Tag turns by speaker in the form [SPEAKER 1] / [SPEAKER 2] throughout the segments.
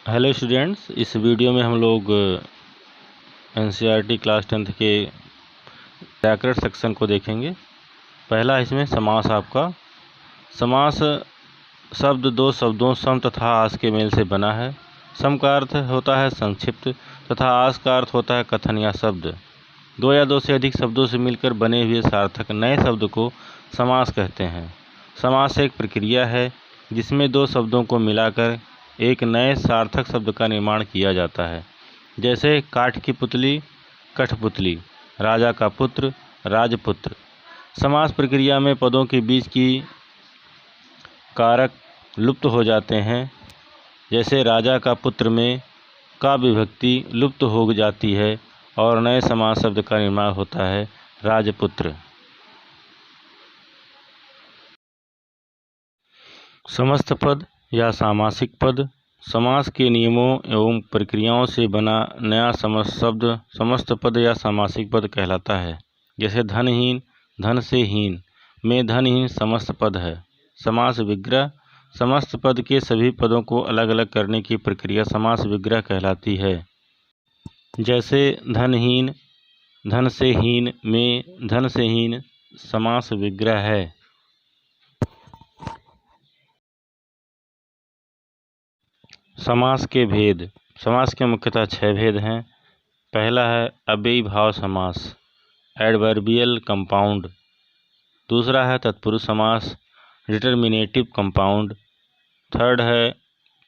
[SPEAKER 1] Hello students, इस video में हम लोग एनसीईआरटी क्लास 10th के व्याकरण सेक्शन को देखेंगे। पहला इसमें समास। आपका समास शब्द दो शब्दों सम तथा आस के मेल से बना है। सम का अर्थ होता है संक्षिप्त तथा आस का अर्थ होता है कथन या शब्द। दो या दो से अधिक शब्दों से मिलकर बने हुए सार्थक नए शब्द को समास कहते हैं। समास एक प्रक्रिया है जिसमें दो शब्दों को मिलाकर एक नए सार्थक शब्द का निर्माण किया जाता है। जैसे काठ की पुतली कठपुतली, राजा का पुत्र राजपुत्र। समास प्रक्रिया में पदों के बीच की कारक लुप्त हो जाते हैं। जैसे राजा का पुत्र में का विभक्ति लुप्त हो जाती है और नए समास शब्द का निर्माण होता है राजपुत्र। समस्त पद या सामासिक पद समास के नियमों एवं प्रक्रियाओं से बना नया समस्त पद या सामासिक पद कहलाता है। जैसे धनहीन धन से हीन में धनहीन समस्त पद है। समास विग्रह समस्त पद के सभी पदों को अलग अलग करने की प्रक्रिया समास विग्रह कहलाती है। जैसे धनहीन धन से हीन में धन से हीन समास विग्रह है। समास के भेद। समास के मुख्यतः 6 भेद हैं। पहला है अव्ययी भाव समास, एडवर्बियल कंपाउंड। दूसरा है तत्पुरुष समास, डिटर्मिनेटिव कंपाउंड। थर्ड है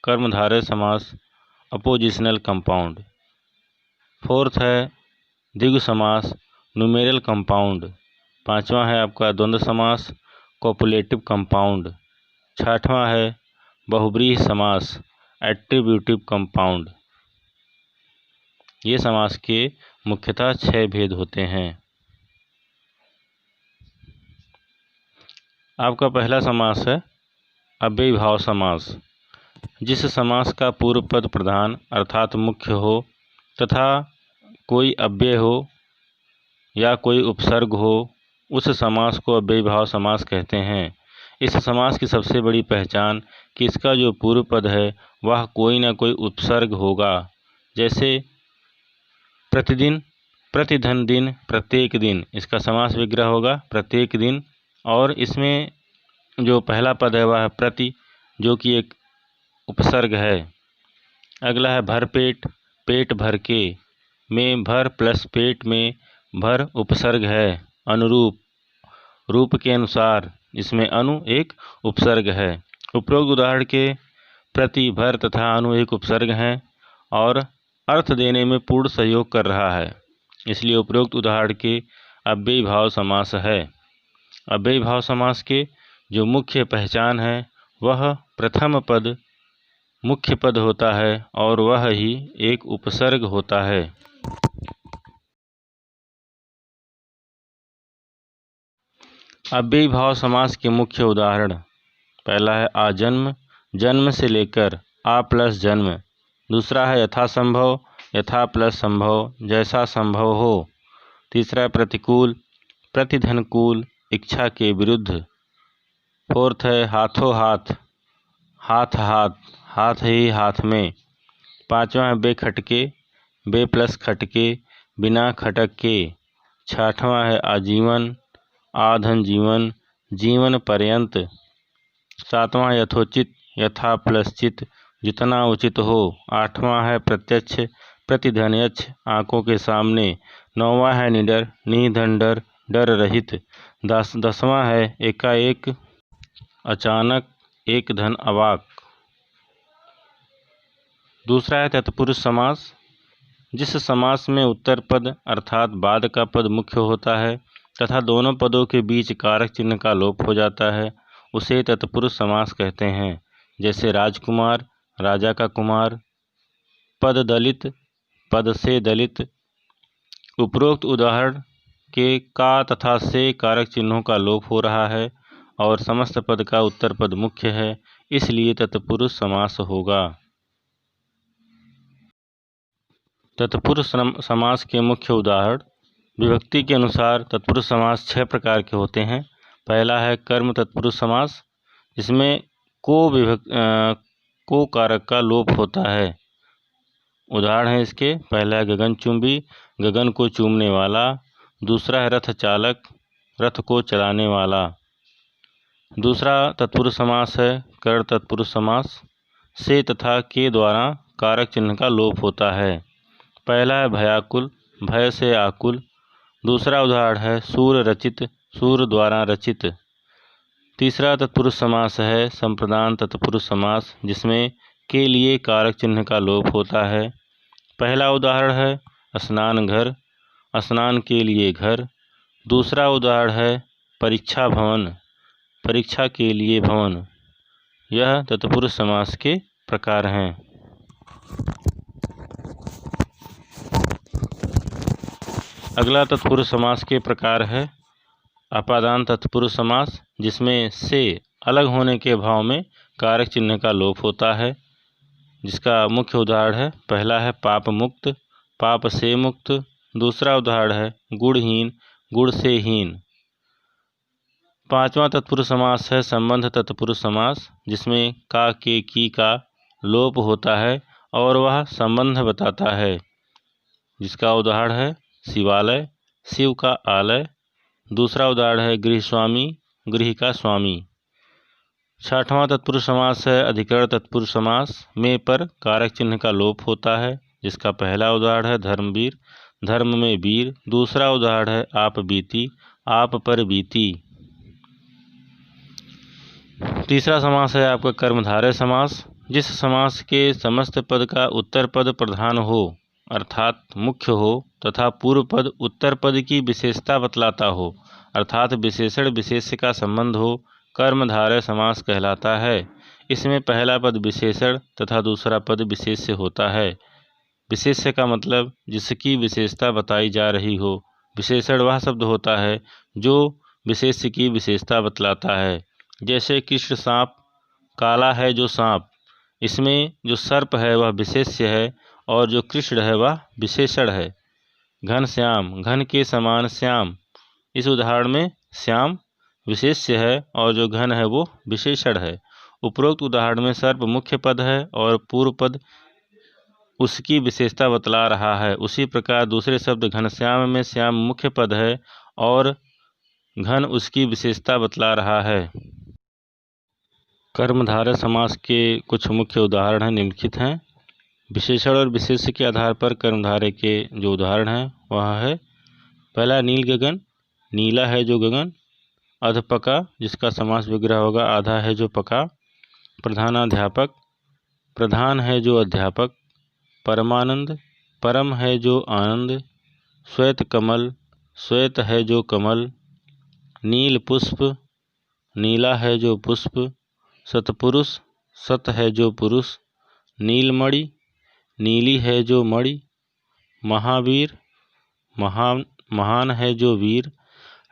[SPEAKER 1] कर्मधारय समास, अपोजिशनल कंपाउंड। फोर्थ है द्विगु समास, न्यूमेरल कंपाउंड। पांचवा है आपका द्वंद्व समास, कॉपुलेटिव कंपाउंड। छठवां है बहुब्रीहि समास, एट्रीब्यूटिव कंपाउंड। ये समास के मुख्यतः 6 भेद होते हैं। आपका पहला समास है अव्ययी भाव समास। जिस समास का पूर्व पद प्रधान अर्थात मुख्य हो तथा कोई अव्यय हो या कोई उपसर्ग हो, उस समास को अव्ययी भाव समास कहते हैं। इस समास की सबसे बड़ी पहचान कि इसका जो पूर्व पद है वह कोई न कोई उपसर्ग होगा। जैसे प्रतिदिन, प्रतिधन दिन, प्रत्येक दिन, इसका समास विग्रह होगा प्रत्येक दिन। और इसमें जो पहला पद है वह है प्रति, जो कि एक उपसर्ग है। अगला है भरपेट, पेट भर के में भर प्लस पेट में भर उपसर्ग है। अनुरूप, रूप के अनुसार, इसमें अनु एक उपसर्ग है। उपरोक्त उदाहरण के प्रति, भर तथा अनु एक उपसर्ग हैं और अर्थ देने में पूर्ण सहयोग कर रहा है, इसलिए उपरोक्त उदाहरण के अव्ययी भाव समास है। अव्ययी भाव समास के जो मुख्य पहचान है वह प्रथम पद मुख्य पद होता है और वह ही एक उपसर्ग होता है। अव्ययी भाव समास के मुख्य उदाहरण। पहला है आजन्म, जन्म से लेकर आ प्लस जन्म। दूसरा है यथासंभव, यथा प्लस संभव, जैसा संभव हो। तीसरा है प्रतिकूल, प्रतिधनकूल, इच्छा के विरुद्ध। फोर्थ है हाथों हाथ, हाथ हाथ, हाथ ही हाथ में। पांचवा है बेखटके, बे प्लस खटके, बिना खटक के। छठवां है आजीवन, आधन जीवन, जीवन पर्यंत। सातवां यथोचित, यथा प्लस चित, जितना उचित हो। आठवां है प्रत्यक्ष, प्रतिधनयच्छ, आंखों के सामने। नौवां है निडर, निधन डर, डर रहित। दसवां है एकाएक, अचानक, एक धन अवाक। दूसरा है तत्पुरुष समास। जिस समास में उत्तर पद अर्थात बाद का पद मुख्य होता है तथा दोनों पदों के बीच कारक चिन्ह का लोप हो जाता है, उसे तत्पुरुष समास कहते हैं। जैसे राजकुमार, राजा का कुमार। पद दलित, पद से दलित। उपरोक्त उदाहरण के का तथा से कारक चिन्हों का लोप हो रहा है और समस्त पद का उत्तर पद मुख्य है, इसलिए तत्पुरुष समास होगा। तत्पुरुष समास के मुख्य उदाहरण। विभक्ति के अनुसार तत्पुरुष समास 6 प्रकार के होते हैं। पहला है कर्म तत्पुरुष समास, जिसमें को कारक का लोप होता है। उदाहरण है इसके, पहला है गगनचुंबी, गगन को चूमने वाला। दूसरा है रथ चालक, रथ को चलाने वाला। दूसरा तत्पुरुष समास है कर तत्पुरुष समास। से तथा के द्वारा कारक चिन्ह का लोप होता है। पहला है भयाकुल, भय से आकुल। दूसरा उदाहरण है सूर रचित, सूर द्वारा रचित। तीसरा तत्पुरुष समास है संप्रदान तत्पुरुष समास, जिसमें के लिए कारक चिन्ह का लोप होता है। पहला उदाहरण है स्नान घर, स्नान के लिए घर। दूसरा उदाहरण है परीक्षा भवन, परीक्षा के लिए भवन। यह तत्पुरुष समास के प्रकार हैं। अगला तत्पुरुष समास के प्रकार है अपादान तत्पुरुष समास, जिसमें से अलग होने के भाव में कारक चिन्ह का लोप होता है। जिसका मुख्य उदाहरण है, पहला है पाप मुक्त, पाप से मुक्त। दूसरा उदाहरण है गुणहीन, गुण से हीन। पांचवा तत्पुरुष समास है संबंध तत्पुरुष समास, जिसमें का के की का लोप होता है और वह संबंध बताता है। जिसका उदाहरण है शिवालय, शिव का आलय। दूसरा उदाहरण है गृहस्वामी, गृह का स्वामी। छठवां तत्पुरुष समास है अधिकरण तत्पुरुष समास, में पर कारक चिन्ह का लोप होता है। जिसका पहला उदाहरण है धर्मवीर, धर्म में वीर। दूसरा उदाहरण है आप बीती, आप पर बीती। तीसरा समास है आपका कर्मधारय समास, जिस समास के समस्त पद का उत्तर पद प्रधान हो अर्थात मुख्य हो तथा पूर्व पद उत्तर पद की विशेषता बतलाता हो अर्थात विशेषण विशेष्य का संबंध हो, कर्मधारय समास कहलाता है। इसमें पहला पद विशेषण तथा दूसरा पद विशेष्य होता है। विशेष्य का मतलब जिसकी विशेषता बताई जा रही हो। विशेषण वह शब्द होता है जो विशेष्य की विशेषता बतलाता है। जैसे कृष्ण सांप, काला है जो सांप। इसमें जो सर्प है वह विशेष्य है और जो कृष्ण है वह विशेषण है। घन श्याम, घन के समान श्याम। इस उदाहरण में श्याम विशेष्य है और जो घन है वो विशेषण है। उपरोक्त उदाहरण में सर्प मुख्य पद है और पूर्व पद उसकी विशेषता बतला रहा है। उसी प्रकार दूसरे शब्द घनश्याम में श्याम मुख्य पद है और घन उसकी विशेषता बतला रहा है। कर्मधारय समास के कुछ मुख्य उदाहरण हैं, निम्नलिखित हैं। विशेषण और विशेष्य के आधार पर कर्मधारय के जो उदाहरण हैं वह है, पहला नील गगन, नीला है जो गगन। अधपका, जिसका समास विग्रह होगा आधा है जो पका। प्रधानाध्यापक, प्रधान है जो अध्यापक। परमानंद, परम है जो आनंद। श्वेत कमल, श्वेत है जो कमल। नील पुष्प, नीला है जो पुष्प। सतपुरुष, सत है जो पुरुष। नीलमणि, नीली है जो मणि। महावीर, महान है जो वीर।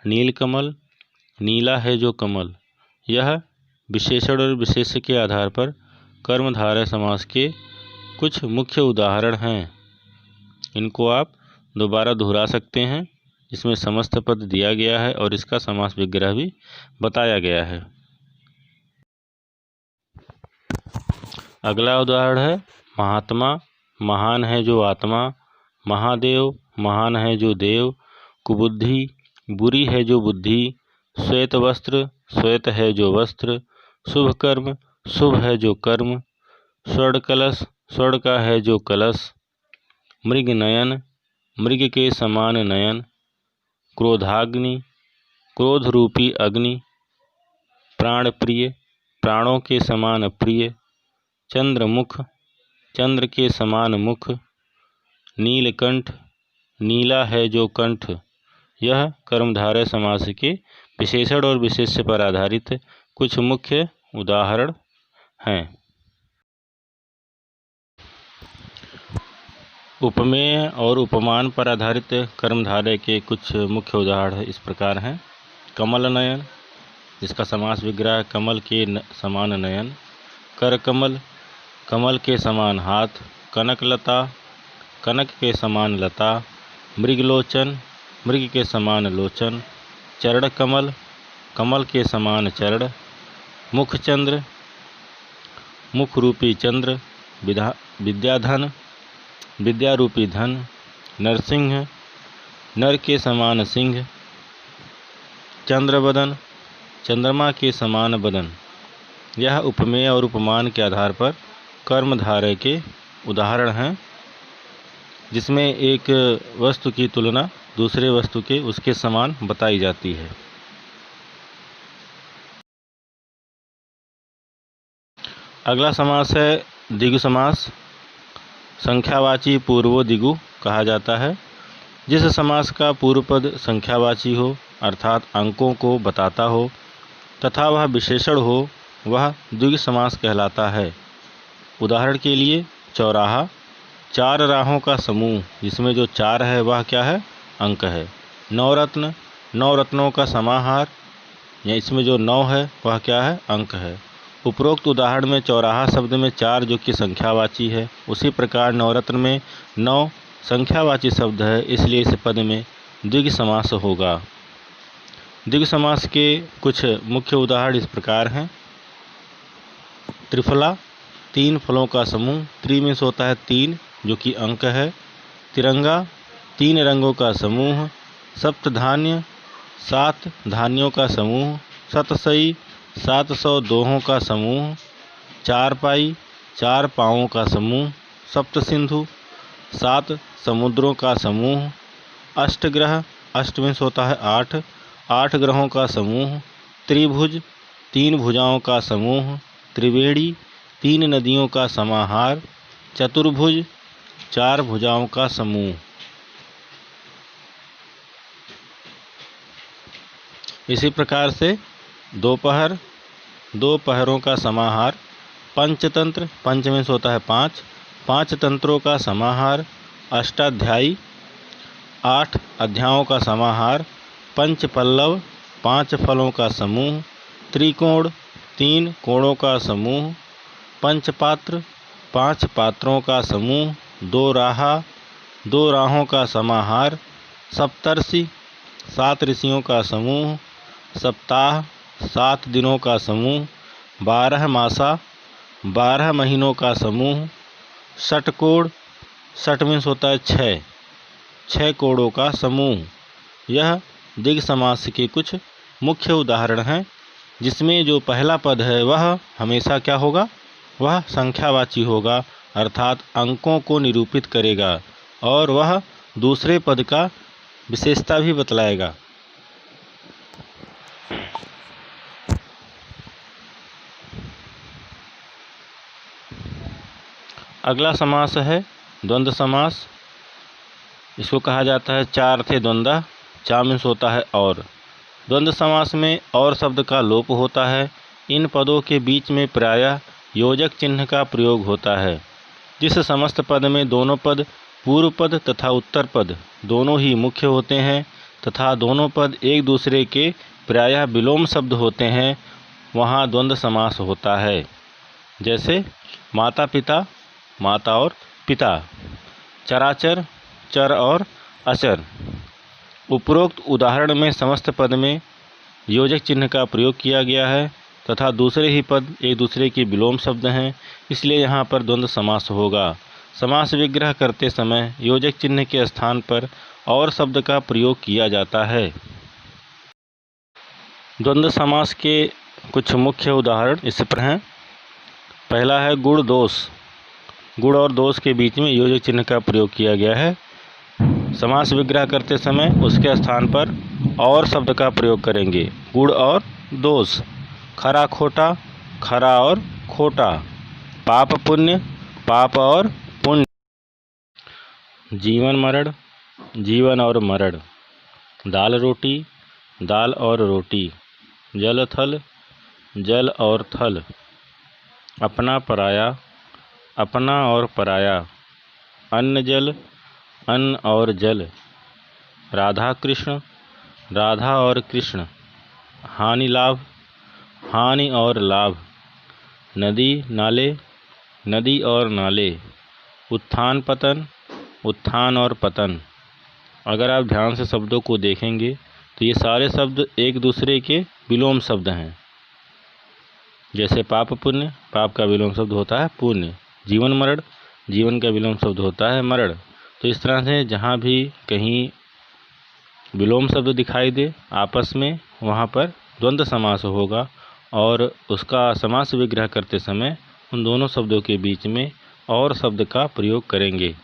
[SPEAKER 1] नीलकमल, नीला है जो कमल। यह विशेषण और विशेष्य के आधार पर कर्मधारय समास के कुछ मुख्य उदाहरण हैं। इनको आप दोबारा दोहरा सकते हैं। इसमें समस्त पद दिया गया है और इसका समास विग्रह भी बताया गया है। अगला उदाहरण है महात्मा, महान है जो आत्मा। महादेव, महान है जो देव। कुबुद्धि, बुरी है जो बुद्धि। श्वेत वस्त्र, श्वेत है जो वस्त्र। शुभ कर्म, शुभ है जो कर्म। स्वर्ण कलश, स्वर्ण का है जो कलश। मृग नयन, मृग के समान नयन। क्रोधाग्नि, क्रोध रूपी अग्नि। प्राण प्रिय, प्राणों के समान प्रिय। चंद्रमुख, चंद्र के समान मुख। नीलकंठ, नीला है जो कंठ। यह कर्मधारय समास के विशेषण और विशेष्य पर आधारित कुछ मुख्य उदाहरण हैं। उपमेय और उपमान पर आधारित कर्मधारय के कुछ मुख्य उदाहरण इस प्रकार हैं। कमल नयन, जिसका समास विग्रह कमल के समान नयन। कर कमल, कमल के समान हाथ। कनकलता, कनक के समान लता। मृगलोचन, मृग के समान लोचन। चरण कमल, कमल के समान चरण। मुखचंद्र, मुख रूपी चंद्र। विद्याधन, विद्या रूपी धन, नरसिंह, नर के समान सिंह, चंद्रबदन, चंद्रमा के समान बदन। यह उपमेय और उपमान के आधार पर कर्मधारय के उदाहरण हैं, जिसमें एक वस्तु की तुलना दूसरे वस्तु के उसके समान बताई जाती है। अगला समास है द्विगु समास। संख्यावाची पूर्वो द्विगु कहा जाता है। जिस समास का पूर्व पद संख्यावाची हो अर्थात अंकों को बताता हो तथा वह विशेषण हो, वह द्विगु समास कहलाता है। उदाहरण के लिए चौराहा, चार राहों का समूह जिसमें जो चार है वह क्या है? अंक है। नवरत्न, नौ रत्नों का समाहार या इसमें जो नौ है वह क्या है? अंक है। उपरोक्त उदाहरण में चौराहा शब्द में चार जो कि संख्यावाची है, उसी प्रकार नवरत्न में नौ संख्यावाची शब्द है, इसलिए इस पद में द्विगु समास होगा। द्विगु समास के कुछ मुख्य उदाहरण इस प्रकार हैं। त्रिफला, तीन फलों का समूह, त्रि मीन्स होता है तीन जो कि अंक है। तिरंगा, तीन रंगों का समूह। सप्तधान्य, सात धान्यों का समूह। सतसई, 700 दोहों का समूह। चारपाई, चार पाँवों का समूह। सप्तसिंधु, 7 समुद्रों का समूह। अष्टग्रह, अष्ट मीन्स होता है आठ, 8 ग्रहों का समूह। त्रिभुज, तीन भुजाओं का समूह। त्रिवेणी, तीन नदियों का समाहार। चतुर्भुज, 4 भुजाओं का समूह। इसी प्रकार से दोपहर, 2 पहरों का समाहार। पंचतंत्र, पंच मीन्स होता है 5, 5 तंत्रों का समाहार। अष्टाध्यायी, 8 अध्यायों का समाहार। पंचपल्लव, 5 फलों का समूह। त्रिकोण, 3 कोणों का समूह। पंचपात्र, 5 पात्रों का समूह। 2 राहा, 2 राहों का समाहार। सप्तर्षि, 7 ऋषियों का समूह। सप्ताह, 7 दिनों का समूह। 12 मासा, 12 महीनों का समूह। षटकोण, षट मीन्स होता है 6, 6 कोणों का समूह। यह द्विगु समास के कुछ मुख्य उदाहरण हैं, जिसमें जो पहला पद है वह हमेशा क्या होगा? वह संख्यावाची होगा अर्थात अंकों को निरूपित करेगा, और वह दूसरे पद का विशेषता भी बतलाएगा। अगला समास है द्वंद्व समास। इसको कहा जाता है चार थे द्वंद्व, चा मीन्स होता है और। द्वंद्व समास में और शब्द का लोप होता है। इन पदों के बीच में प्रायः योजक चिन्ह का प्रयोग होता है। जिस समस्त पद में दोनों पद पूर्व पद तथा उत्तर पद दोनों ही मुख्य होते हैं तथा दोनों पद एक दूसरे के प्रायः विलोम शब्द होते हैं, वहाँ द्वंद्व समास होता है। जैसे माता पिता, माता और पिता। चराचर, चर और अचर। उपरोक्त उदाहरण में समस्त पद में योजक चिन्ह का प्रयोग किया गया है तथा दूसरे ही पद एक दूसरे के विलोम शब्द हैं, इसलिए यहाँ पर द्वंद्व समास होगा। समास विग्रह करते समय योजक चिन्ह के स्थान पर और शब्द का प्रयोग किया जाता है। द्वंद्व समास के कुछ मुख्य उदाहरण इस पर हैं। पहला है गुण दोष। गुण और दोष के बीच में योजक चिन्ह का प्रयोग किया गया है। समास विग्रह करते समय उसके स्थान पर और शब्द का प्रयोग करेंगे, गुण और दोष। खरा खोटा, खरा और खोटा। पाप पुण्य, पाप और पुण्य। जीवन मरण, जीवन और मरण। दाल रोटी, दाल और रोटी। जल थल, जल और थल। अपना पराया, अपना और पराया। अन्न जल, अन्न और जल। राधा कृष्ण, राधा और कृष्ण। हानि लाभ, हानि और लाभ। नदी नाले, नदी और नाले। उत्थान पतन, उत्थान और पतन। अगर आप ध्यान से शब्दों को देखेंगे तो ये सारे शब्द एक दूसरे के विलोम शब्द हैं। जैसे पाप पुण्य, पाप का विलोम शब्द होता है पुण्य। जीवन मरण, जीवन का विलोम शब्द होता है मरण। तो इस तरह से जहाँ भी कहीं विलोम शब्द दिखाई दे आपस में, वहाँ पर द्वंद्व समास होगा और उसका समास विग्रह करते समय उन दोनों शब्दों के बीच में और शब्द का प्रयोग करेंगे।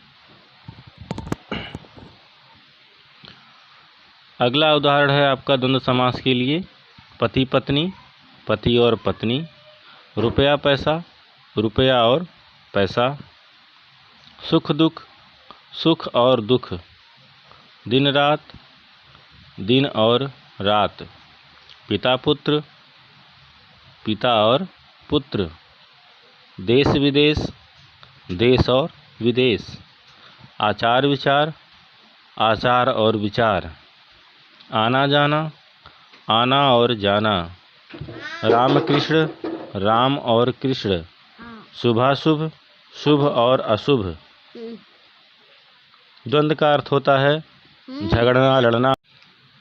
[SPEAKER 1] अगला उदाहरण है आपका द्वंद्व समास के लिए पति पत्नी, पति और पत्नी, रुपया पैसा, रुपया और पैसा, सुख दुख, सुख और दुख, दिन रात, दिन और रात, पिता पुत्र, पिता और पुत्र, देश विदेश, देश और विदेश, आचार विचार, आचार और विचार, आना जाना, आना और जाना, राम कृष्ण, राम और कृष्ण, शुभाशुभ, शुभ और अशुभ। द्वंद्व का अर्थ होता है झगड़ना, लड़ना।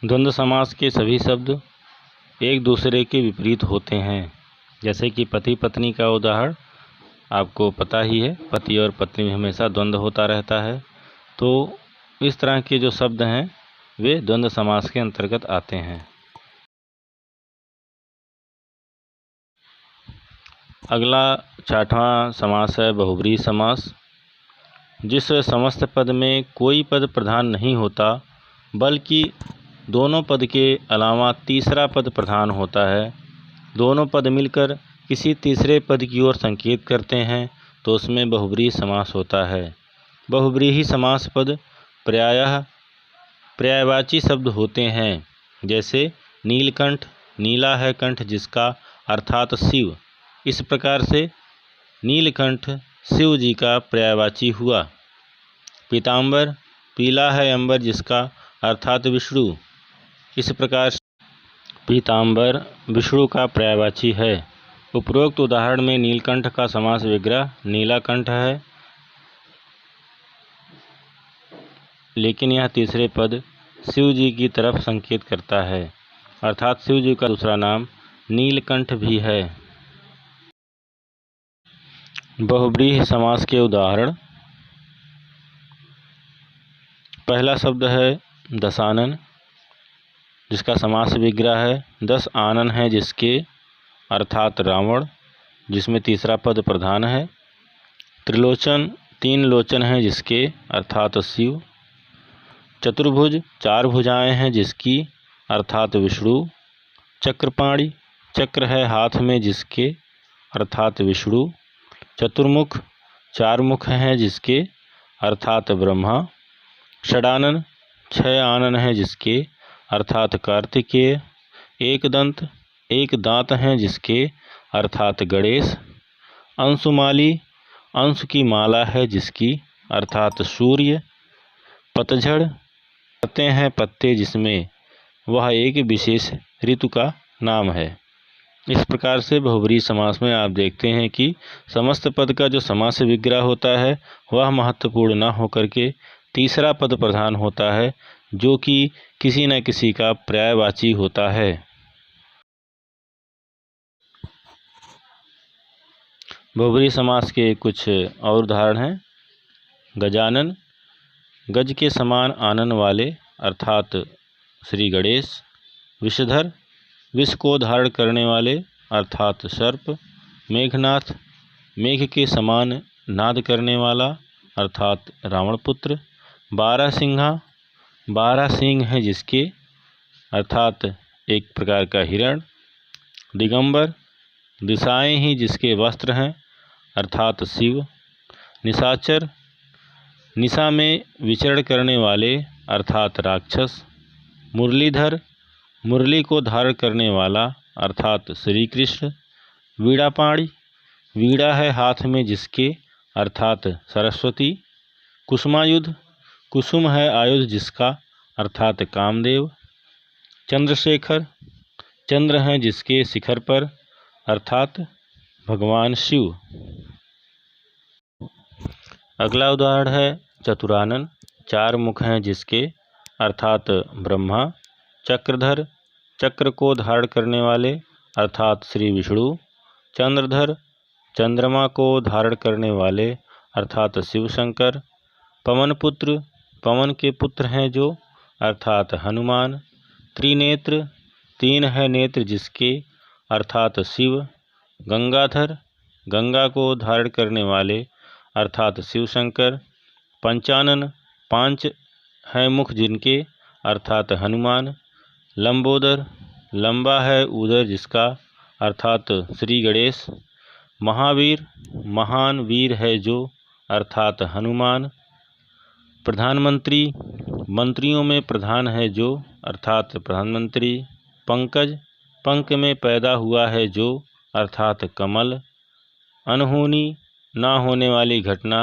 [SPEAKER 1] द्वंद्व समास के सभी शब्द एक दूसरे के विपरीत होते हैं। जैसे कि पति पत्नी का उदाहरण आपको पता ही है, पति और पत्नी में हमेशा द्वंद्व होता रहता है। तो इस तरह के जो शब्द हैं वे द्वंद्व समास के अंतर्गत आते हैं। अगला छठवां समास है बहुब्रीहि समास। जिस समस्त पद में कोई पद प्रधान नहीं होता बल्कि दोनों पद के अलावा तीसरा पद प्रधान होता है, दोनों पद मिलकर किसी तीसरे पद की ओर संकेत करते हैं, तो उसमें बहुब्रीहि समास होता है। बहुब्रीहि समास पद प्रायः पर्यायवाची शब्द होते हैं। जैसे नीलकंठ, नीला है कंठ जिसका, अर्थात शिव। इस प्रकार से नीलकंठ शिव जी का पर्यायवाची हुआ। पीताम्बर, पीला है अंबर जिसका, अर्थात विष्णु। इस प्रकार पीताम्बर विष्णु का पर्यायवाची है। उपरोक्त उदाहरण में नीलकंठ का समास विग्रह नीलाकंठ है, लेकिन यह तीसरे पद शिव जी की तरफ संकेत करता है, अर्थात शिव जी का दूसरा नाम नीलकंठ भी है। बहुब्रीहि समास के उदाहरण, पहला शब्द है दशानन जिसका समास विग्रह है 10 आनन है जिसके, अर्थात रावण, जिसमें तीसरा पद प्रधान है। त्रिलोचन, 3 लोचन है जिसके, अर्थात शिव। चतुर्भुज, 4 भुजाएं हैं जिसकी, अर्थात विष्णु। चक्रपाणि, चक्र है हाथ में जिसके, अर्थात विष्णु। चतुर्मुख, 4 मुख हैं जिसके, अर्थात ब्रह्मा। षडानन, 6 आनन हैं जिसके, अर्थात कार्तिकेय। एक दंत, 1 दांत हैं जिसके, अर्थात गणेश। अंशुमाली, अंश की माला है जिसकी, अर्थात सूर्य। पतझड़, पत्ते हैं पत्ते जिसमें, वह एक विशेष ऋतु का नाम है। इस प्रकार से बहुब्रीहि समास में आप देखते हैं कि समस्त पद का जो समास विग्रह होता है वह महत्वपूर्ण न होकर के तीसरा पद प्रधान होता है, जो कि किसी न किसी का पर्यायवाची होता है। बहुब्रीहि समास के कुछ और उदाहरण हैं। गजानन, गज के समान आनन वाले, अर्थात श्री गणेश। विषधर, विष को धारण करने वाले, अर्थात सर्प। मेघनाथ, मेघ के समान नाद करने वाला, अर्थात रावणपुत्र। बारहसिंहा, 12 सींग हैं जिसके, अर्थात एक प्रकार का हिरण। दिगंबर, दिशाएं ही जिसके वस्त्र हैं, अर्थात शिव। निशाचर, निशा में विचरण करने वाले, अर्थात राक्षस। मुरलीधर, मुरली को धारण करने वाला, अर्थात श्री कृष्ण। वीणापाणि, वीणा है हाथ में जिसके, अर्थात सरस्वती। कुसुमायुध, कुसुम है आयुध जिसका, अर्थात कामदेव। चंद्रशेखर, चंद्र हैं जिसके शिखर पर, अर्थात भगवान शिव। अगला उदाहरण है चतुरानन, 4 मुख हैं जिसके, अर्थात ब्रह्मा। चक्रधर, चक्र को धारण करने वाले, अर्थात श्री विष्णु। चंद्रधर, चंद्रमा को धारण करने वाले, अर्थात शिव शंकर। पवनपुत्र, पवन के पुत्र हैं जो, अर्थात हनुमान। त्रिनेत्र, तीन है नेत्र जिसके, अर्थात शिव। गंगाधर, गंगा को धारण करने वाले, अर्थात शिव शंकर। पंचानन, पांच है मुख जिनके, अर्थात हनुमान। लंबोदर, लंबा है उदर जिसका, अर्थात श्री गणेश। महावीर, महान वीर है जो, अर्थात हनुमान। प्रधानमंत्री, मंत्रियों में प्रधान है जो, अर्थात प्रधानमंत्री। पंकज, पंख में पैदा हुआ है जो, अर्थात कमल। अनहोनी, ना होने वाली घटना,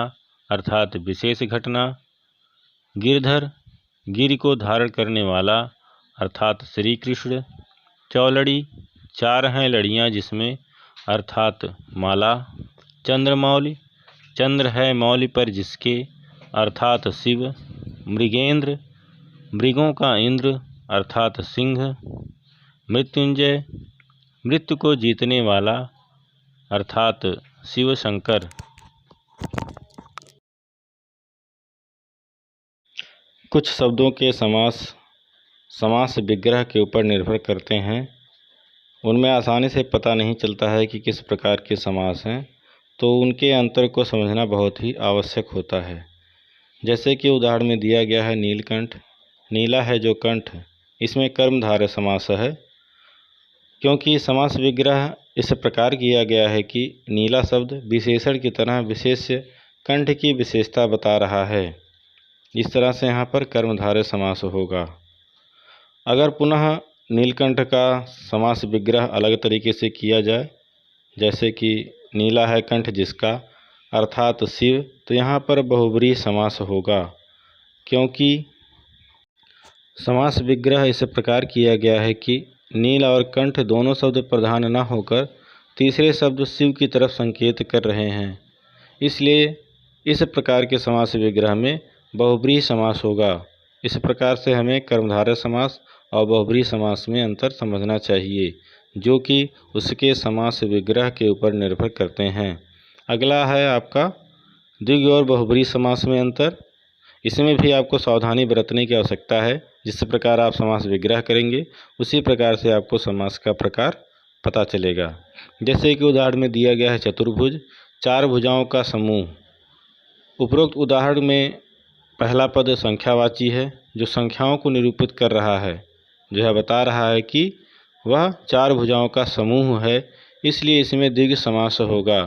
[SPEAKER 1] अर्थात विशेष घटना। गिरधर, गिर को धारण करने वाला, अर्थात श्री कृष्ण। चौलड़ी, चार हैं लड़ियाँ जिसमें, अर्थात माला। चंद्रमौली, चंद्र है मौली पर जिसके, अर्थात शिव। मृगेंद्र, मृगों का इंद्र, अर्थात सिंह। मृत्युंजय, मृत्यु को जीतने वाला, अर्थात शिव शंकर। कुछ शब्दों के समास विग्रह के ऊपर निर्भर करते हैं। उनमें आसानी से पता नहीं चलता है कि किस प्रकार के समास हैं, तो उनके अंतर को समझना बहुत ही आवश्यक होता है। जैसे कि उदाहरण में दिया गया है नीलकंठ। नीला है जो कंठ, इसमें कर्मधारय समास है, क्योंकि समास विग्रह इस प्रकार किया गया है कि नीला शब्द विशेषण की तरह विशेष्य कंठ की विशेषता बता रहा है। इस तरह से यहाँ पर कर्मधारय समास होगा। अगर पुनः नीलकंठ का समास विग्रह अलग तरीके से किया जाए, जैसे कि नीला है कंठ जिसका, अर्थात शिव, तो यहाँ पर बहुब्रीहि समास होगा, क्योंकि समास विग्रह इस प्रकार किया गया है कि नील और कंठ दोनों शब्द प्रधान न होकर तीसरे शब्द शिव की तरफ संकेत कर रहे हैं। इसलिए इस प्रकार के समास विग्रह में बहुब्रीहि समास होगा। इस प्रकार से हमें कर्मधारय समास और बहुब्रीहि समास में अंतर समझना चाहिए, जो कि उसके समास विग्रह के ऊपर निर्भर करते हैं। अगला है आपका द्विगु और बहुब्रीहि समास में अंतर। इसमें भी आपको सावधानी बरतने की आवश्यकता है। जिस प्रकार आप समास विग्रह करेंगे उसी प्रकार से आपको समास का प्रकार पता चलेगा। जैसे कि उदाहरण में दिया गया है चतुर्भुज, चार भुजाओं का समूह। उपरोक्त उदाहरण में पहला पद संख्यावाची है, जो संख्याओं को निरूपित कर रहा है, जो है बता रहा है कि वह चार भुजाओं का समूह है, इसलिए इसमें द्विगु समास होगा।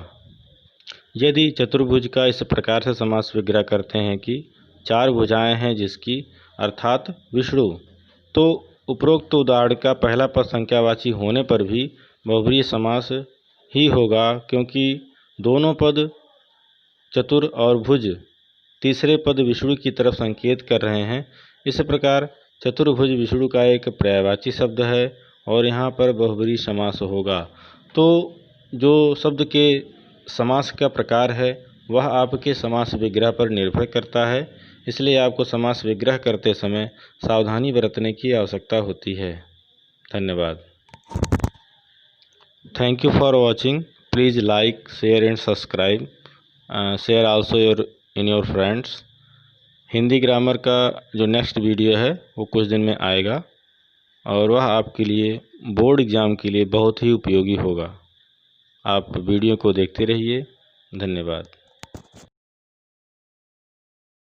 [SPEAKER 1] यदि चतुर्भुज का इस प्रकार से समास विग्रह करते हैं कि चार भुजाएं हैं जिसकी, अर्थात विष्णु, तो उपरोक्त उदाहरण का पहला पद संख्यावाची होने पर भी बहुब्रीहि समास ही होगा, क्योंकि दोनों पद चतुर और भुज तीसरे पद विष्णु की तरफ संकेत कर रहे हैं। इस प्रकार चतुर्भुज विष्णु का एक पर्यायवाची शब्द है और यहाँ पर बहुब्रीहि समास होगा। तो जो शब्द के समास का प्रकार है वह आपके समास विग्रह पर निर्भर करता है, इसलिए आपको समास विग्रह करते समय सावधानी बरतने की आवश्यकता होती है। धन्यवाद। Thank you for watching. Please like, share and subscribe. Share also in your friends. Hindi grammar का जो नेक्स्ट वीडियो है वो कुछ दिन में आएगा और वह आपके लिए बोर्ड एग्ज़ाम के लिए बहुत ही उपयोगी होगा। आप वीडियो को देखते रहिए। धन्यवाद।